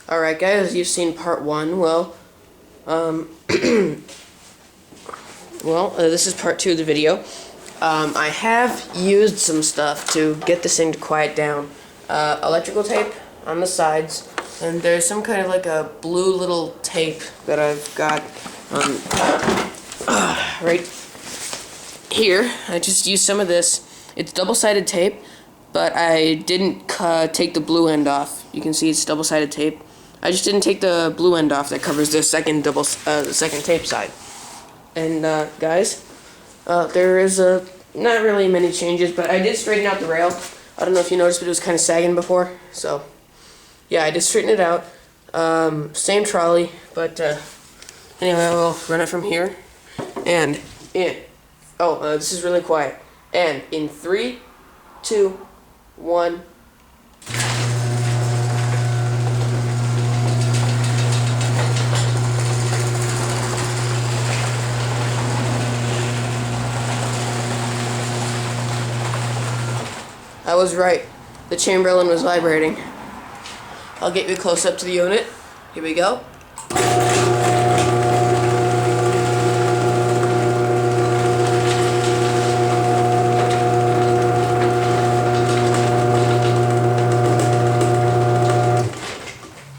Alright guys, you've seen part 1. Well, this is part 2 of the video. I have used some stuff to get this thing to quiet down. Electrical tape on the sides, and there's some kind of like a blue little tape that I've got right here. I just used some of this. It's double-sided tape, but I didn't take the blue end off. You can see it's double-sided tape. I just didn't take the blue end off that covers the second tape side. And guys, there is not really many changes, but I did straighten out the rail. I don't know if you noticed, but it was kind of sagging before. So yeah, I did straighten it out. Same trolley, but anyway, we'll run it from here. And this is really quiet. And in 3, 2, 1. I was right. The Chamberlain was vibrating. I'll get you close up to the unit. Here we go.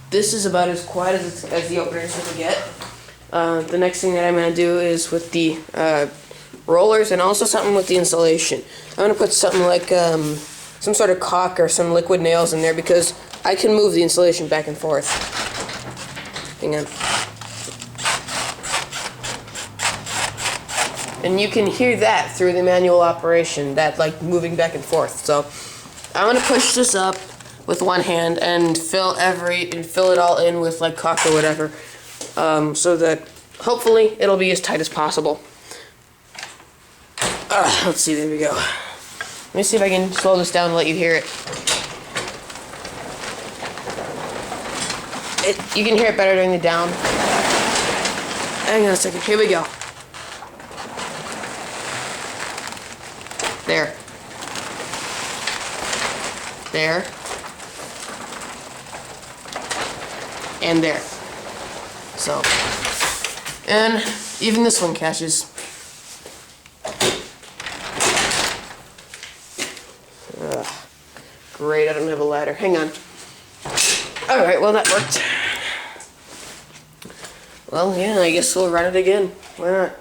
This is about as quiet as the opener is going to get. The next thing that I'm going to do is with the rollers, and also something with the insulation. I'm going to put something like some sort of caulk or some liquid nails in there, because I can move the insulation back and forth. Hang on. And you can hear that through the manual operation, that like moving back and forth. So I'm going to push this up with one hand and fill it all in with like caulk or whatever, so that hopefully it'll be as tight as possible. Let's see, there we go. Let me see if I can slow this down and let you hear it. You can hear it better during the down. Hang on a second, here we go. There. There. And there. So, and even this one catches. Great, I don't have a ladder. Hang on. Alright, well that worked. Well, yeah, I guess we'll run it again. Why not?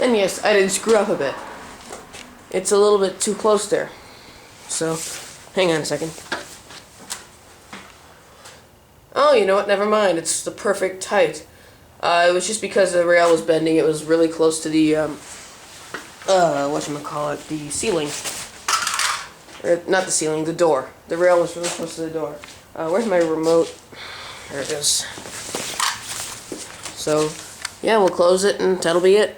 And yes, I did screw up a bit. It's a little bit too close there. So, hang on a second. Oh, you know what? Never mind. It's the perfect height. It was just because the rail was bending. It was really close to the whatchamacallit, the ceiling. Or, not the ceiling, the door. The rail was really close to the door. Where's my remote? There it is. So, yeah, we'll close it and that'll be it.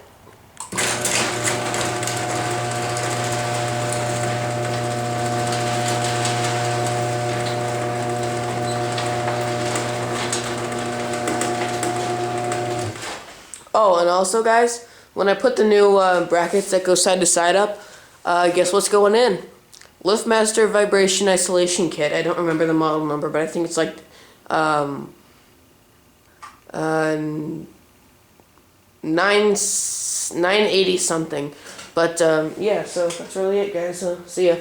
Oh, and also, guys, when I put the new brackets that go side to side up, guess what's going in? LiftMaster Vibration Isolation Kit. I don't remember the model number, but I think it's like 980 something. But yeah, so that's really it, guys. See ya.